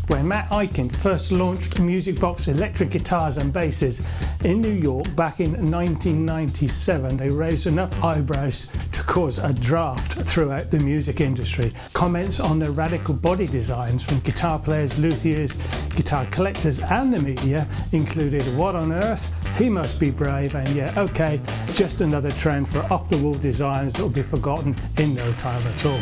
where Matt Eichen first launched Musicvox electric guitars and basses in New York back in 1997. They raised enough eyebrows to cause a draft throughout the music industry. Comments on their radical body designs from guitar players, luthiers, guitar collectors and the media included, "What on earth? He must be brave," and "yeah, okay, just another trend for off-the-wall designs that will be forgotten in no time at all."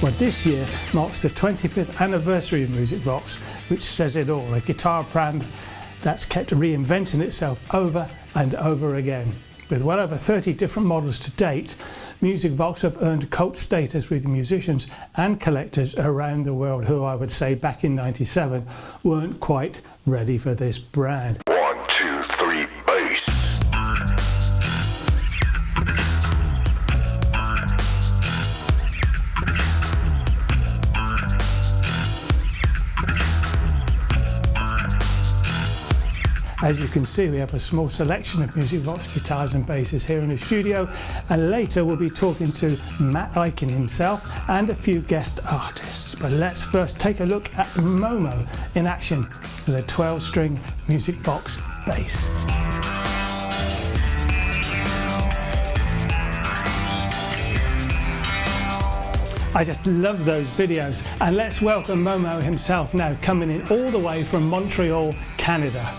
Well, this year marks the 25th anniversary of Musicvox, which says it all, a guitar brand that's kept reinventing itself over and over again. With well over 30 different models to date, Musicvox have earned cult status with musicians and collectors around the world who, I would say back in '97, weren't quite ready for this brand. 1, 2, 3, bass. As you can see, we have a small selection of Musicvox guitars and basses here in the studio, and later we'll be talking to Matt Eichen himself and a few guest artists. But let's first take a look at MOMO in action with a 12-string Musicvox bass. I just love those videos, and let's welcome MOMO himself now, coming in all the way from Montreal, Canada.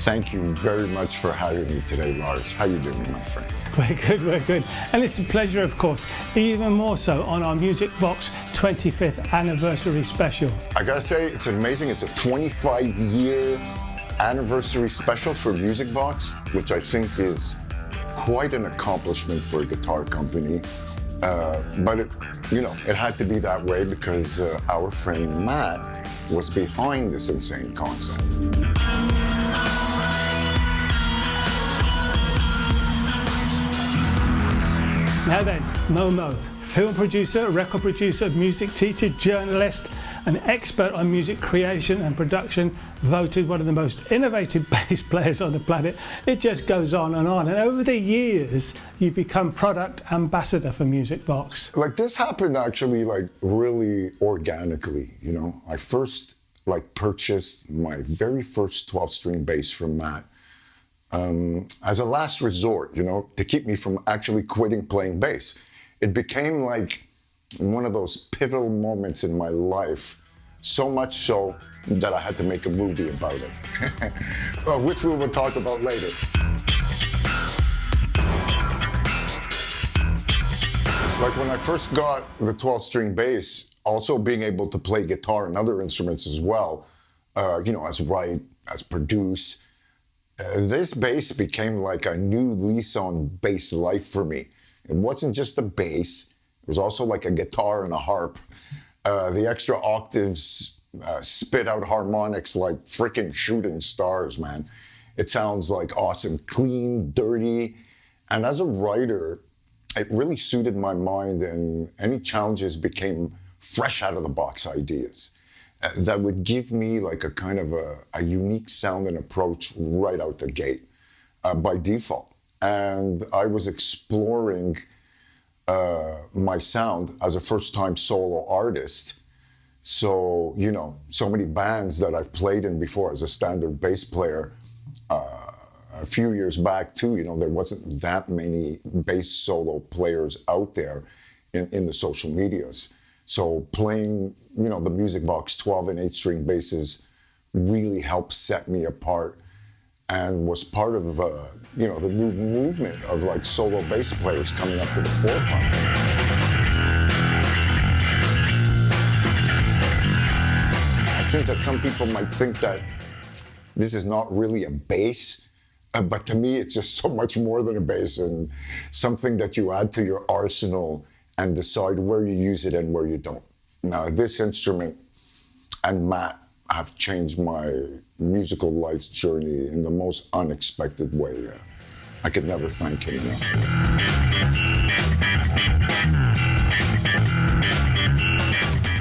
Thank you very much for having me today, Lars. How you doing, my friend? We're good. And it's a pleasure, of course, even more so on our Musicvox 25th anniversary special. I gotta say, it's amazing. It's a 25-year anniversary special for Musicvox, which I think is quite an accomplishment for a guitar company. But it had to be that way because our friend Matt was behind this insane concept. Now then, MOMO, film producer, record producer, music teacher, journalist, an expert on music creation and production, voted one of the most innovative bass players on the planet. It just goes on. And over the years, you've become product ambassador for Musicvox. Like, this happened actually really organically, I first purchased my very first 12-string bass from Matt. As a last resort, to keep me from actually quitting playing bass. It became like one of those pivotal moments in my life, so much so that I had to make a movie about it, which we will talk about later. Like when I first got the 12-string bass, also being able to play guitar and other instruments as well, as write, as produce, this bass became like a new lease on bass life for me. It wasn't just a bass, it was also like a guitar and a harp. The extra octaves spit out harmonics like freaking shooting stars, man. It sounds like awesome, clean, dirty. And as a writer, it really suited my mind, and any challenges became fresh out of the box ideas that would give me like a kind of a unique sound and approach right out the gate by default. And I was exploring my sound as a first-time solo artist. So, so many bands that I've played in before as a standard bass player, a few years back too, there wasn't that many bass solo players out there in the social medias. So playing, the Musicvox 12 and 8-string basses really helped set me apart and was part of, the new movement of like solo bass players coming up to the forefront. I think that some people might think that this is not really a bass, but to me, it's just so much more than a bass and something that you add to your arsenal and decide where you use it and where you don't. Now, this instrument and Matt have changed my musical life's journey in the most unexpected way. I could never thank him enough.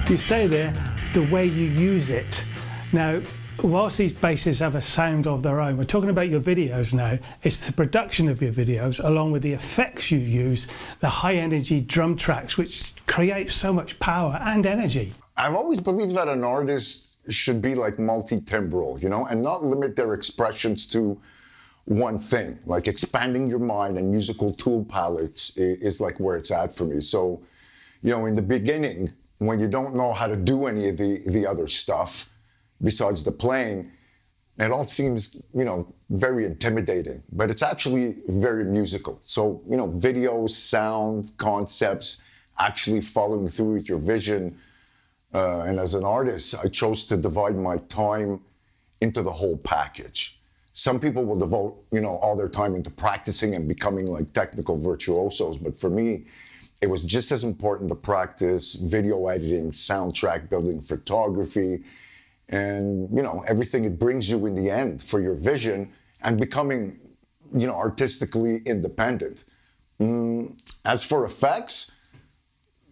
You say there, the way you use it. Now, whilst these basses have a sound of their own, we're talking about your videos now. It's the production of your videos, along with the effects you use, the high energy drum tracks, which create so much power and energy. I've always believed that an artist should be like multi-timbral, you know, and not limit their expressions to one thing. Like expanding your mind and musical tool palettes is like where it's at for me. So, you know, in the beginning, when you don't know how to do any of the other stuff besides the playing, it all seems, you know, very intimidating, but it's actually very musical. So, you know, videos, sound, concepts, actually following through with your vision. And as an artist, I chose to divide my time into the whole package. Some people will devote, you know, all their time into practicing and becoming like technical virtuosos. But for me, it was just as important to practice video editing, soundtrack building, photography, and, you know, everything it brings you in the end for your vision and becoming, you know, artistically independent. As for effects,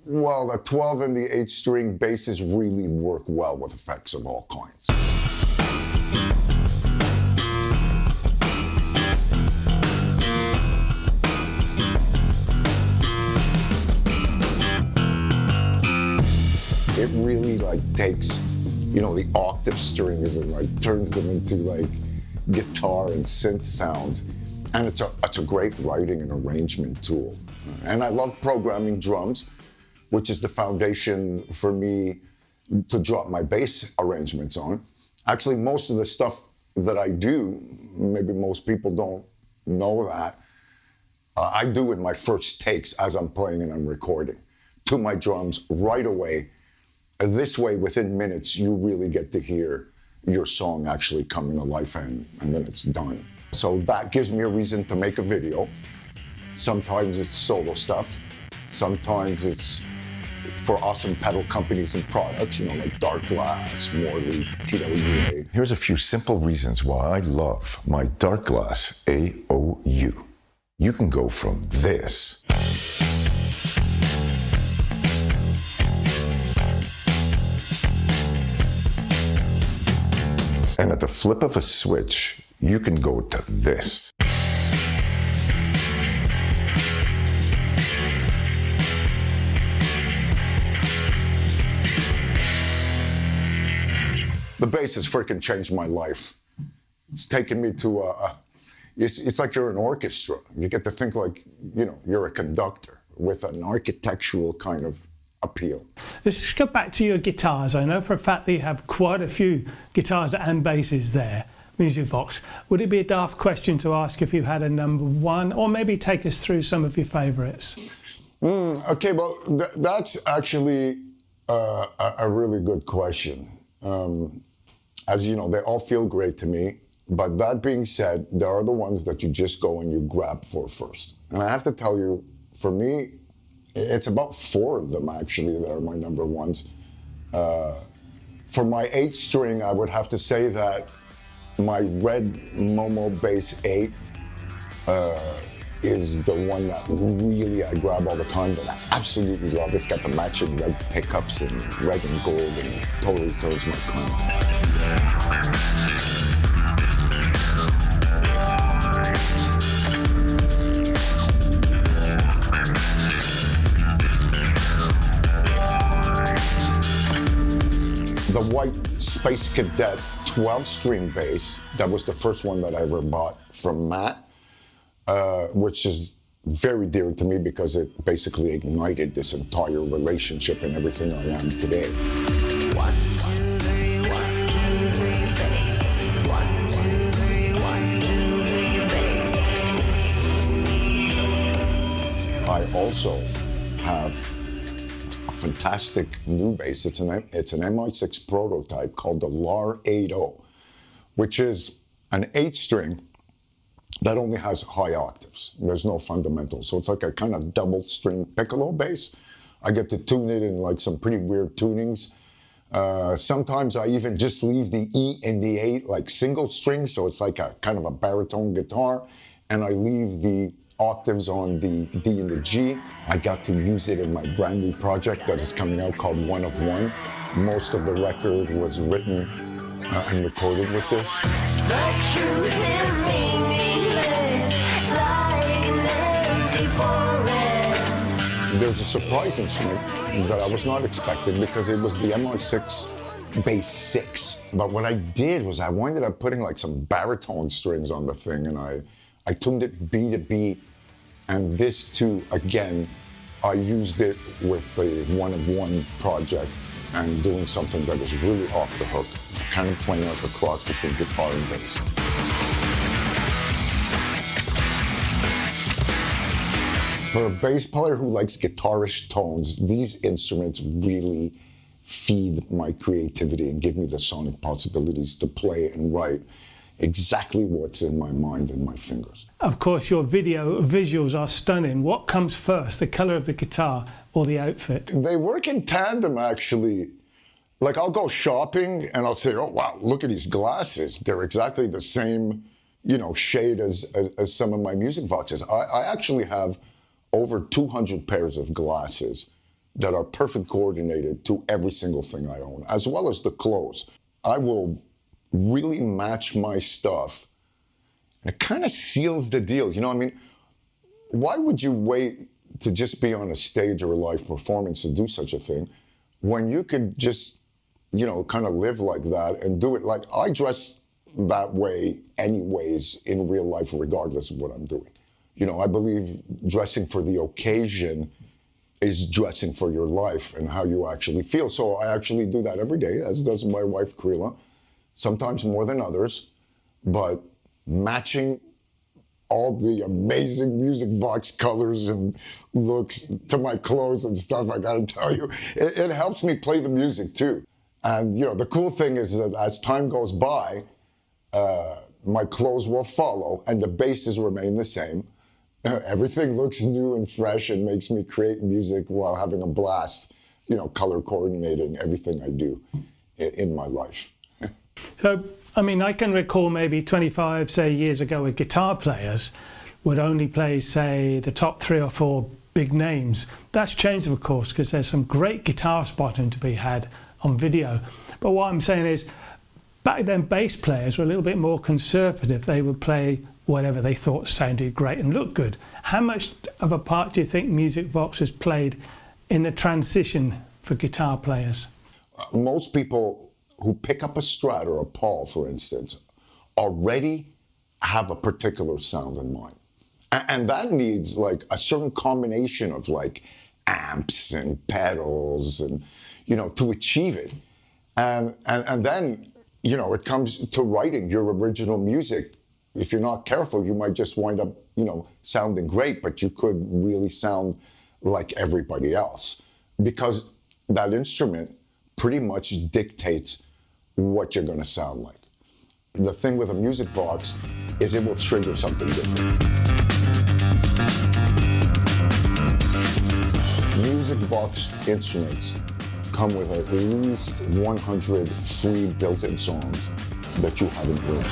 well, the 12 and the 8-string basses really work well with effects of all kinds. It really like takes, you know, the octave strings and like turns them into like guitar and synth sounds. And it's a great writing and arrangement tool. And I love programming drums, which is the foundation for me to drop my bass arrangements on. Actually, most of the stuff that I do, maybe most people don't know that, I do in my first takes as I'm playing and I'm recording to my drums right away. This way, within minutes, you really get to hear your song actually coming to life and then it's done. So that gives me a reason to make a video. Sometimes it's solo stuff. Sometimes it's for awesome pedal companies and products, you know, like Dark Glass, Morley, TWA. Here's a few simple reasons why I love my Dark Glass AOU. You can go from this and at the flip of a switch, you can go to this. The bass has freaking changed my life. It's taken me to it's like you're an orchestra. You get to think like, you know, you're a conductor with an architectural kind of appeal. Let's just go back to your guitars. I know for a fact that you have quite a few guitars and basses there, Musicvox. Would it be a daft question to ask if you had a number one, or maybe take us through some of your favorites? Okay, well, that's actually a really good question. As you know, they all feel great to me. But that being said, there are the ones that you just go and you grab for first. And I have to tell you, for me, it's about 4 of them actually that are my number ones. For my 8-string, I would have to say that my red MOMO bass 8 is the one that really I grab all the time, that I absolutely love. It's got the matching red pickups and red and gold, and it totally turns my crown. The white Space Cadet 12-string bass, that was the first one that I ever bought from Matt, which is very dear to me because it basically ignited this entire relationship and everything I am today. 1, 2, 3, 1, 2, 3, bass. 1, 2, 3, 1, 2, 3, bass. I also have a fantastic new bass. It's an MI6 prototype called the Laredo, which is an 8-string that only has high octaves. There's no fundamentals. So it's like a kind of double string piccolo bass. I get to tune it in like some pretty weird tunings. Sometimes I even just leave the E and the 8 like single strings, so it's like a kind of a baritone guitar, and I leave the octaves on the D and the G. I got to use it in my brand new project that is coming out called One of One. Most of the record was written and recorded with this. The truth is meaningless, like an empty forest. There's a surprise instrument that I was not expecting because it was the MI6 Bass 6. But what I did was I wound up putting like some baritone strings on the thing, and I tuned it B to B. And this too, again, I used it with the One of One project and doing something that was really off the hook, kind of playing like a cross between guitar and bass. For a bass player who likes guitarish tones, these instruments really feed my creativity and give me the sonic possibilities to play and write exactly what's in my mind and my fingers. Of course, your video visuals are stunning. What comes first, the color of the guitar or the outfit? They work in tandem, actually. Like, I'll go shopping and I'll say, oh, wow, look at these glasses. They're exactly the same, shade as some of my Musicvoxes. I actually have over 200 pairs of glasses that are perfect coordinated to every single thing I own, as well as the clothes. I will really match my stuff, and it kind of seals the deal. Why would you wait to just be on a stage or a live performance to do such a thing when you could just, kind of live like that and do it? Like, I dress that way anyways in real life, regardless of what I'm doing. I believe dressing for the occasion is dressing for your life and how you actually feel. So I actually do that every day, as does my wife, Krila. Sometimes more than others, but matching all the amazing Musicvox colors and looks to my clothes and stuff, I gotta tell you, it helps me play the music too. And the cool thing is that as time goes by, my clothes will follow and the bases remain the same. Everything looks new and fresh and makes me create music while having a blast, color coordinating everything I do in my life. So, I can recall maybe 25, say, years ago with guitar players would only play, say, the top 3 or 4 big names. That's changed, of course, because there's some great guitar spotting to be had on video. But what I'm saying is, back then, bass players were a little bit more conservative. They would play whatever they thought sounded great and looked good. How much of a part do you think Musicvox has played in the transition for guitar players? Most people who pick up a Strat or a Paul, for instance, already have a particular sound in mind. And that needs like a certain combination of like amps and pedals and, to achieve it. And then, it comes to writing your original music. If you're not careful, you might just wind up, sounding great, but you could really sound like everybody else because that instrument pretty much dictates what you're going to sound like. The thing with a Musicvox is it will trigger something different. Musicvox instruments come with at least 100 free built-in songs that you haven't written.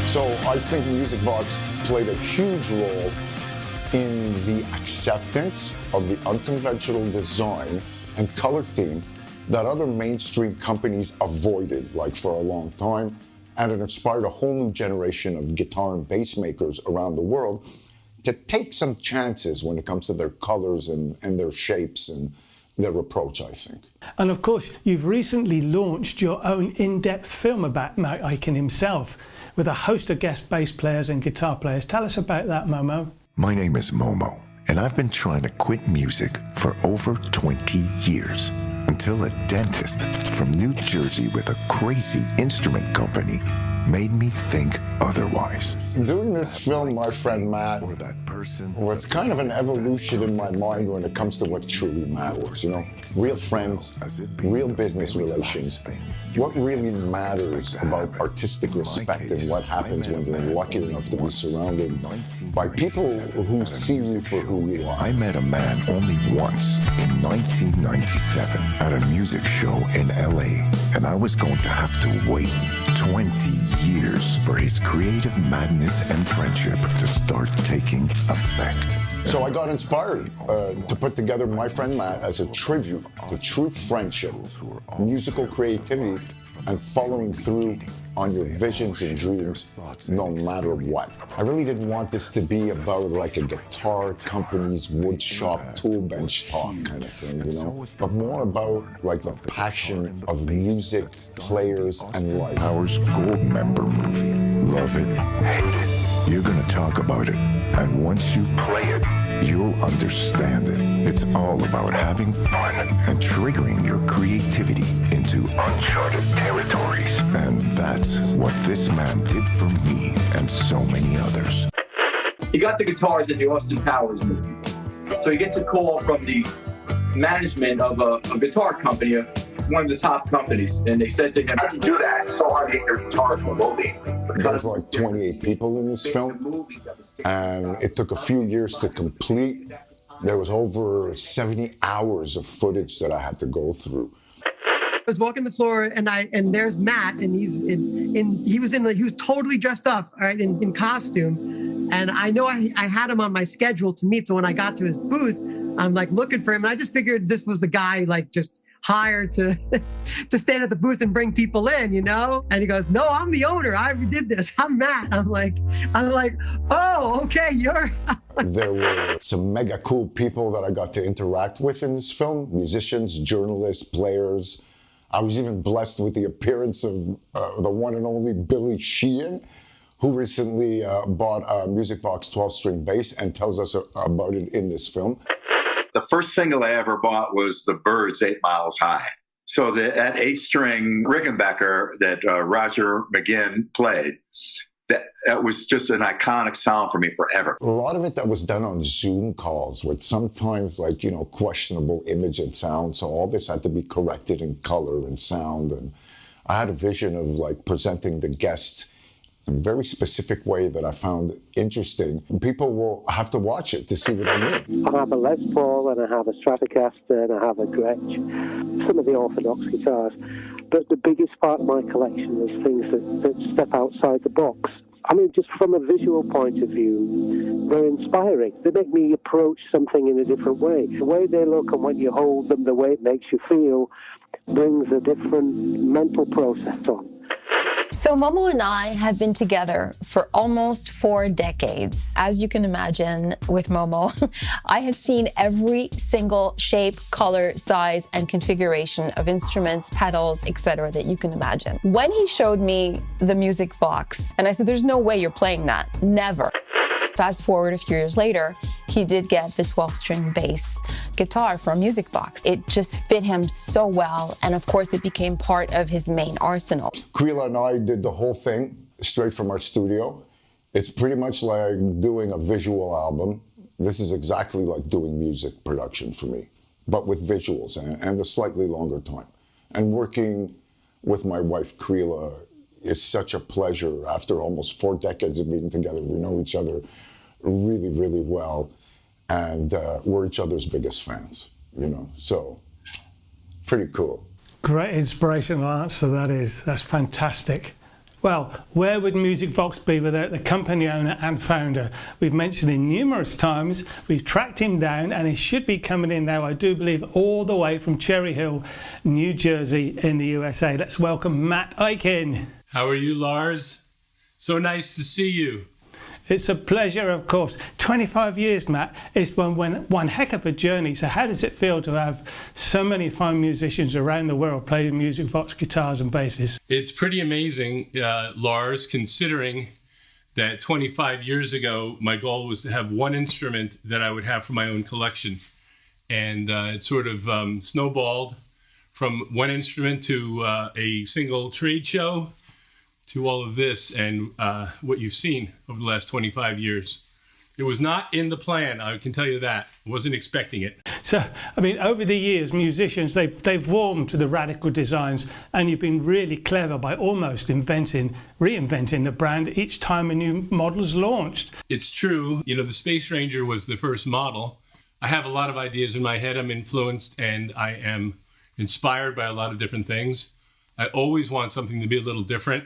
So I think Musicvox played a huge role in the acceptance of the unconventional design and color theme that other mainstream companies avoided, like for a long time, and it inspired a whole new generation of guitar and bass makers around the world to take some chances when it comes to their colors and their shapes and their approach, I think. And of course, you've recently launched your own in-depth film about Matt Eichen himself, with a host of guest bass players and guitar players. Tell us about that, Momo. My name is Momo, and I've been trying to quit music for over 20 years until a dentist from New Jersey with a crazy instrument company made me think otherwise. Doing this film, my friend Matt, was kind of an evolution in my mind when it comes to what truly matters, real friends, real business relations. What really matters about artistic respect and what happens when you're lucky enough to be surrounded by people who see you for who you are. I met a man only once in 1997 at a music show in LA, and I was going to have to wait 20 years for his creative madness and friendship to start taking effect. So I got inspired to put together My Friend Matt as a tribute to true friendship, musical creativity, and following through on your visions and dreams no matter what. I really didn't want this to be about like a guitar company's woodshop tool bench talk kind of thing, you know, but more about like the passion of music, players, and life. Howard's Gold Member movie. Love it, hate it. You're gonna talk about it, and once you play it, you'll understand it. It's all about having fun and triggering your creativity into uncharted territories. And that's what this man did for me and so many others. He got the guitars in the Austin Powers movie. So he gets a call from the management of a guitar company, one of the top companies, and they said to him, "How'd you do that? It's so hard to get your guitars from a movie." There's like 28 people in this film, and it took a few years to complete. There was over 70 hours of footage that I had to go through. I was walking the floor, and there's Matt, and he was totally dressed up, all right, in costume, and I know I had him on my schedule to meet. So when I got to his booth, I'm like looking for him, and I just figured this was the guy like just hired to to stand at the booth and bring people in, you know. And he goes, "No, I'm the owner. I did this. I'm Matt." I'm like, "Oh, okay, you're." There were some mega cool people that I got to interact with in this film: musicians, journalists, players. I was even blessed with the appearance of the one and only Billy Sheehan, who recently bought a Musicvox 12-string bass and tells us about it in this film. The first single I ever bought was The Byrds' 8 Miles High. So that 8-string Rickenbacker that Roger McGuinn played, that was just an iconic sound for me forever. A lot of it that was done on Zoom calls with sometimes like, you know, questionable image and sound. So all this had to be corrected in color and sound. And I had a vision of like presenting the guests in a very specific way that I found interesting. And people will have to watch it to see what I mean. I have a Les Paul and I have a Stratocaster and I have a Gretsch, some of the orthodox guitars. But the biggest part of my collection is things that step outside the box. I mean, just from a visual point of view, they're inspiring. They make me approach something in a different way. The way they look and when you hold them, the way it makes you feel, brings a different mental process on. So Momo and I have been together for almost 4 decades. As you can imagine, with Momo, I have seen every single shape, color, size, and configuration of instruments, pedals, etc. that you can imagine. When he showed me the Musicvox, and I said, "There's no way you're playing that, never." Fast forward a few years later, he did get the 12-string bass guitar from Musicvox. It just fit him so well, and of course it became part of his main arsenal. Creela and I did the whole thing straight from our studio. It's pretty much like doing a visual album. This is exactly like doing music production for me, but with visuals and a slightly longer time. And working with my wife Creela is such a pleasure. After almost 4 decades of being together, we know each other really, really well. And we're each other's biggest fans, you know, so pretty cool. Great inspirational answer that is. That's fantastic. Well, where would Musicvox be without the company owner and founder? We've mentioned him numerous times. We've tracked him down and he should be coming in now, I do believe, all the way from Cherry Hill, New Jersey in the USA. Let's welcome Matt Eichen. How are you, Lars? So nice to see you. It's a pleasure, of course. 25 years, Matt. It's been one heck of a journey. So how does it feel to have so many fine musicians around the world playing Musicvox guitars and basses? It's pretty amazing, Lars, considering that 25 years ago, my goal was to have one instrument that I would have for my own collection. And it sort of snowballed from one instrument to a single trade show, to all of this and what you've seen over the last 25 years. It was not in the plan, I can tell you that. I wasn't expecting it. So, I mean, over the years, musicians, they've warmed to the radical designs, and you've been really clever by almost reinventing the brand each time a new model's launched. It's true. You know, the Space Ranger was the first model. I have a lot of ideas in my head. I'm influenced and I am inspired by a lot of different things. I always want something to be a little different.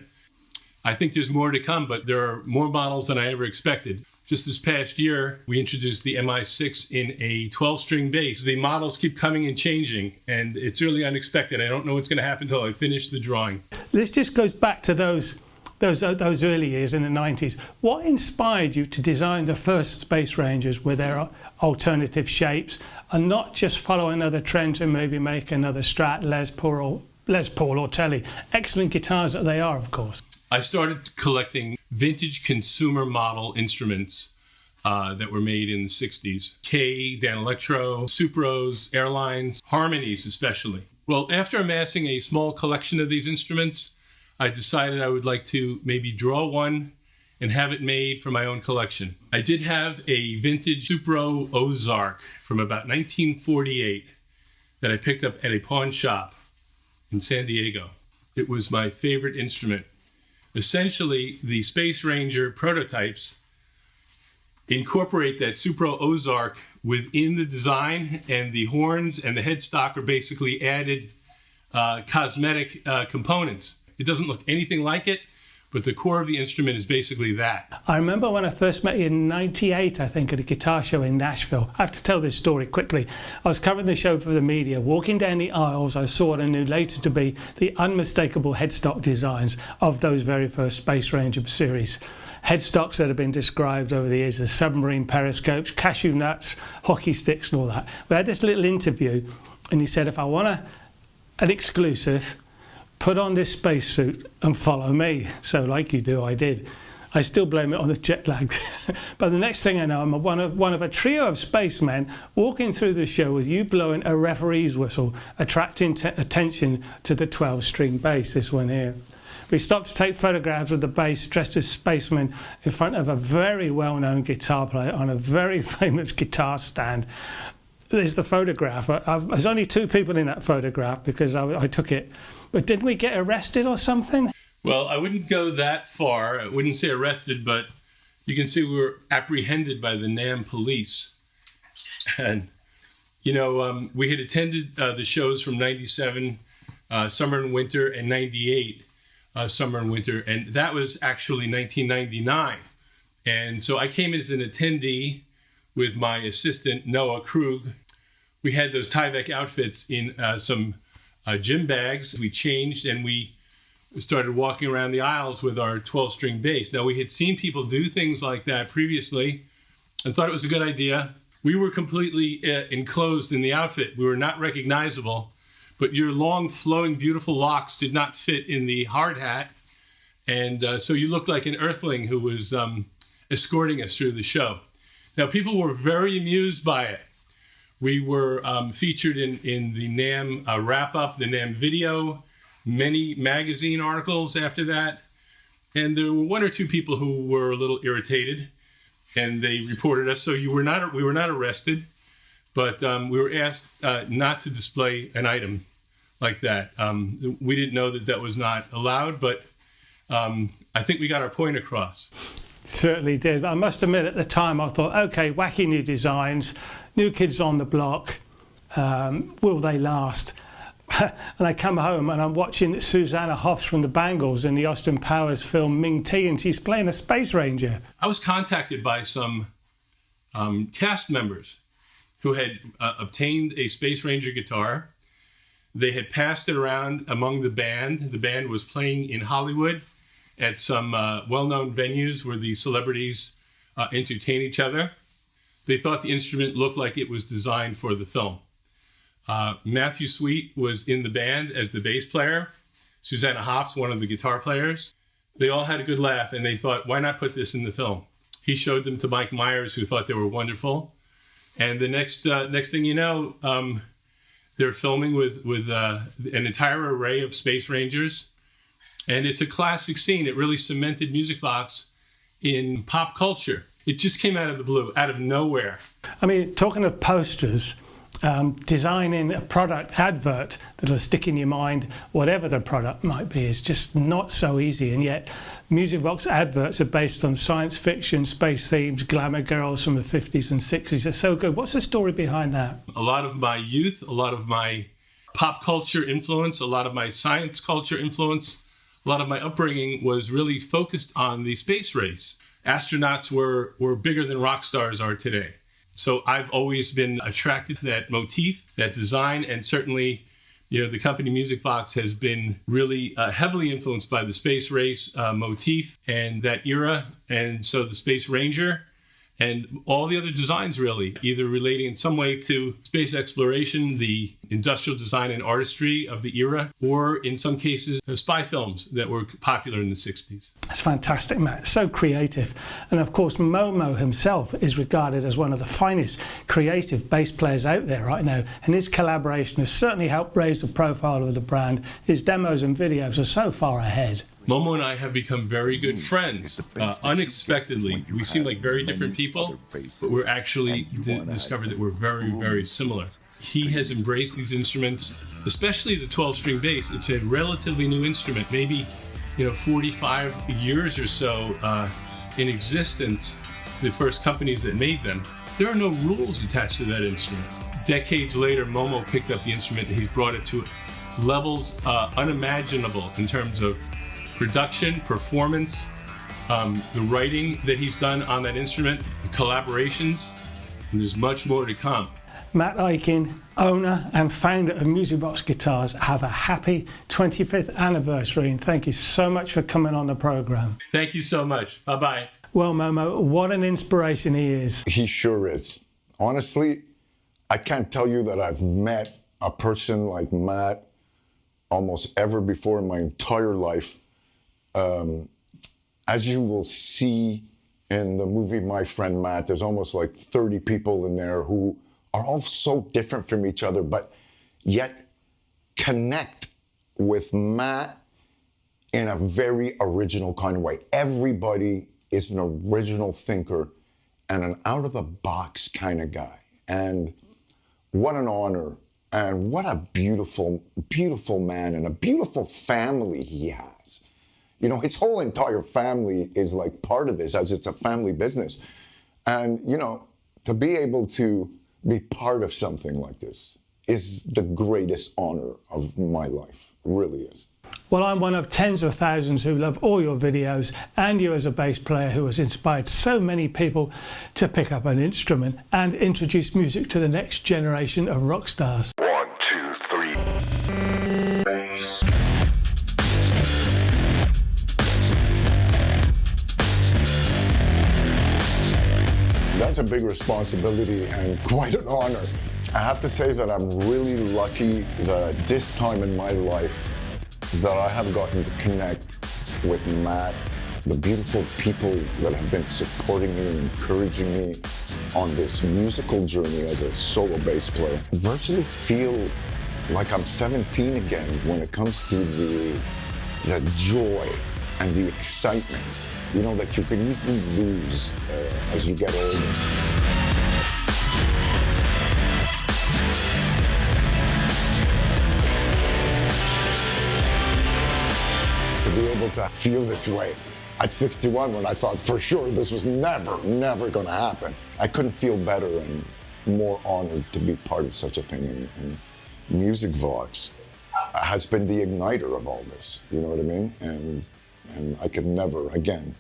I think there's more to come, but there are more models than I ever expected. Just this past year, we introduced the MI6 in a 12-string bass. The models keep coming and changing, and it's really unexpected. I don't know what's going to happen until I finish the drawing. This just goes back to those early years in the 90s. What inspired you to design the first Space Rangers with their alternative shapes and not just follow another trend and maybe make another Strat, Les Paul or Telly? Excellent guitars that they are, of course. I started collecting vintage consumer model instruments that were made in the 60s. K, Dan Electro, Supros, Airlines, Harmonies especially. Well, after amassing a small collection of these instruments, I decided I would like to maybe draw one and have it made for my own collection. I did have a vintage Supro Ozark from about 1948 that I picked up at a pawn shop in San Diego. It was my favorite instrument. Essentially, the Space Ranger prototypes incorporate that Supro Ozark within the design, and the horns and the headstock are basically added cosmetic components. It doesn't look anything like it, but the core of the instrument is basically that. I remember when I first met you in '98, I think, at a guitar show in Nashville. I have to tell this story quickly. I was covering the show for the media. Walking down the aisles, I saw what I knew later to be the unmistakable headstock designs of those very first Space Ranger series. Headstocks that have been described over the years as submarine periscopes, cashew nuts, hockey sticks and all that. We had this little interview and he said, if I want an exclusive, put on this spacesuit and follow me. So like you do, I did. I still blame it on the jet lag. But the next thing I know, I'm one of a trio of spacemen walking through the show with you blowing a referee's whistle, attracting attention to the 12-string bass, this one here. We stopped to take photographs of the bass dressed as spacemen in front of a very well-known guitar player on a very famous guitar stand. There's the photograph. There's only 2 people in that photograph because I took it. But didn't we get arrested or something? Well, I wouldn't go that far. I wouldn't say arrested, but you can see we were apprehended by the NAM police. And, you know, we had attended the shows from '97, summer and winter, and '98, summer and winter. And that was actually 1999. And so I came in as an attendee with my assistant, Noah Krug. We had those Tyvek outfits in some gym bags. We changed and we started walking around the aisles with our 12-string bass. Now, we had seen people do things like that previously and thought it was a good idea. We were completely enclosed in the outfit. We were not recognizable, but your long, flowing, beautiful locks did not fit in the hard hat. And so you looked like an earthling who was escorting us through the show. Now, people were very amused by it. We were featured in the NAM wrap-up, the NAM video, many magazine articles after that. And there were 1 or 2 people who were a little irritated, and they reported us. So we were not arrested, but we were asked not to display an item like that. We didn't know that that was not allowed, but I think we got our point across. Certainly did. I must admit, at the time I thought, okay, wacky new designs, new kids on the block, will they last? And I come home and I'm watching Susanna Hoffs from the Bangles in the Austin Powers film Ming T, and she's playing a Space Ranger. I was contacted by some cast members who had obtained a Space Ranger guitar. They had passed it around among the band. The band was playing in Hollywood at some well-known venues where the celebrities entertain each other. They thought the instrument looked like it was designed for the film. Matthew Sweet was in the band as the bass player. Susanna Hoffs, one of the guitar players. They all had a good laugh and they thought, why not put this in the film? He showed them to Mike Myers, who thought they were wonderful. And the next thing you know, they're filming with an entire array of Space Rangers. And it's a classic scene. It really cemented Musicvox in pop culture. It just came out of the blue, out of nowhere. I mean, talking of posters, designing a product advert that'll stick in your mind, whatever the product might be, is just not so easy. And yet, Musicvox adverts are based on science fiction, space themes, glamour girls from the 50s and 60s. They're so good. What's the story behind that? A lot of my youth, a lot of my pop culture influence, a lot of my science culture influence, a lot of my upbringing was really focused on the space race. astronauts were bigger than rock stars are today. So I've always been attracted to that motif, that design, and certainly, the company Musicvox has been really heavily influenced by the space race motif and that era. And so the Space Ranger and all the other designs really, either relating in some way to space exploration, the industrial design and artistry of the era, or in some cases, the spy films that were popular in the 60s. That's fantastic, Matt. So creative. And of course, Momo himself is regarded as one of the finest creative bass players out there right now. And his collaboration has certainly helped raise the profile of the brand. His demos and videos are so far ahead. Momo and I have become very good friends. Unexpectedly, we seem like very different people, but we're actually discovered that we're very, very similar. He has embraced these instruments, especially the 12-string bass. It's a relatively new instrument, maybe 45 years or so in existence, the first companies that made them. There are no rules attached to that instrument. Decades later, Momo picked up the instrument and he's brought it to levels unimaginable in terms of production, performance, the writing that he's done on that instrument, the collaborations, and there's much more to come. Matt Eichen, owner and founder of Musicvox Guitars, have a happy 25th anniversary, and thank you so much for coming on the program. Thank you so much. Bye-bye. Well, Momo, what an inspiration he is. He sure is. Honestly, I can't tell you that I've met a person like Matt almost ever before in my entire life. As you will see in the movie My Friend Matt, there's almost like 30 people in there who are all so different from each other, but yet connect with Matt in a very original kind of way. Everybody is an original thinker and an out-of-the-box kind of guy. And what an honor, and what a beautiful, beautiful man, and a beautiful family he has. His whole entire family is like part of this, as it's a family business. And, to be able to be part of something like this is the greatest honor of my life. It really is. Well, I'm one of tens of thousands who love all your videos, and you as a bass player who has inspired so many people to pick up an instrument and introduce music to the next generation of rock stars. 1, 2, 3. That's a big responsibility and quite an honor. I have to say that I'm really lucky that at this time in my life that I have gotten to connect with Matt, the beautiful people that have been supporting me and encouraging me on this musical journey as a solo bass player. I virtually feel like I'm 17 again when it comes to the joy and the excitement, that you can easily lose as you get older. To be able to feel this way at 61, when I thought for sure this was never going to happen, I couldn't feel better and more honored to be part of such a thing. And Musicvox has been the igniter of all this, you know what I mean? And I could never, again,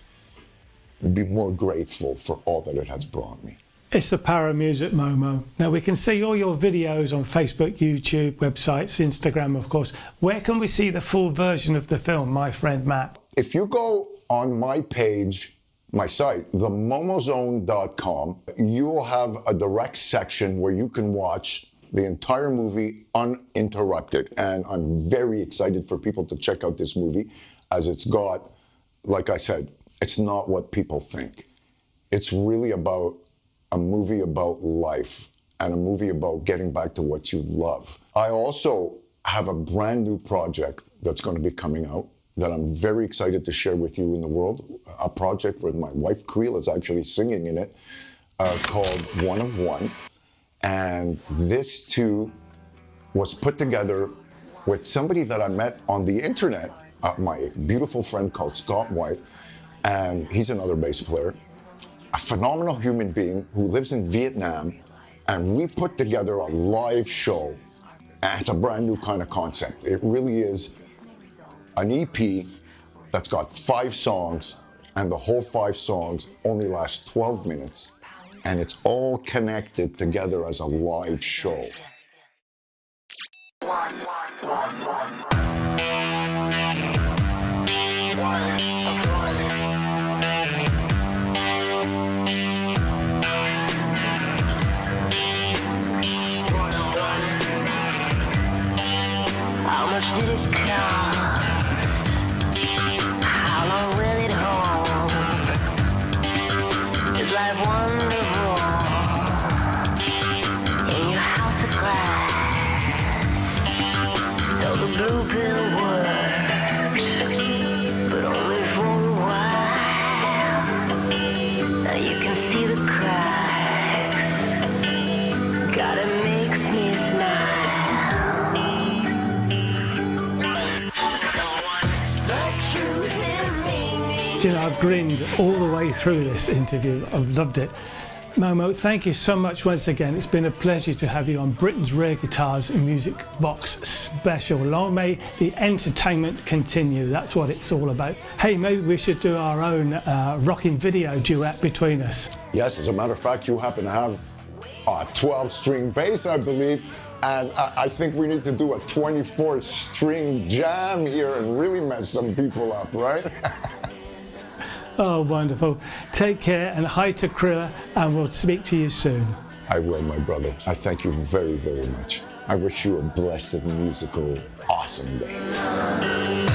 be more grateful for all that it has brought me. It's the power of music, Momo. Now, we can see all your videos on Facebook, YouTube, websites, Instagram, of course. Where can we see the full version of the film, My Friend Matt? If you go on my page, my site, themomozone.com, you will have a direct section where you can watch the entire movie uninterrupted. And I'm very excited for people to check out this movie, as it's got, like I said, it's not what people think. It's really about a movie about life and a movie about getting back to what you love. I also have a brand new project that's going to be coming out that I'm very excited to share with you in the world. A project where my wife Creel is actually singing in it, called One of One. And this too was put together with somebody that I met on the internet, my beautiful friend called Scott White, and he's another bass player, a phenomenal human being who lives in Vietnam, and we put together a live show, and it's a brand new kind of concept. It really is an EP that's got 5 songs And the whole 5 songs only last 12 minutes. And it's all connected together as a live show. How much did it cost? How long will it hold? Is life wonderful in your house of glass? So the blue pill works, but only for a while. Now you can see the cracks. God, it makes me smile. You know, I've grinned all the way through this interview. I've loved it. Momo, thank you so much once again. It's been a pleasure to have you on Britain's Rare Guitars Musicvox special. Long may the entertainment continue. That's what it's all about. Hey, maybe we should do our own rocking video duet between us. Yes, as a matter of fact, you happen to have a 12-string bass, I believe. And I think we need to do a 24-string jam here and really mess some people up, right? Oh, wonderful. Take care and hi to Krilla, and we'll speak to you soon. I will, my brother. I thank you very, very much. I wish you a blessed, musical, awesome day.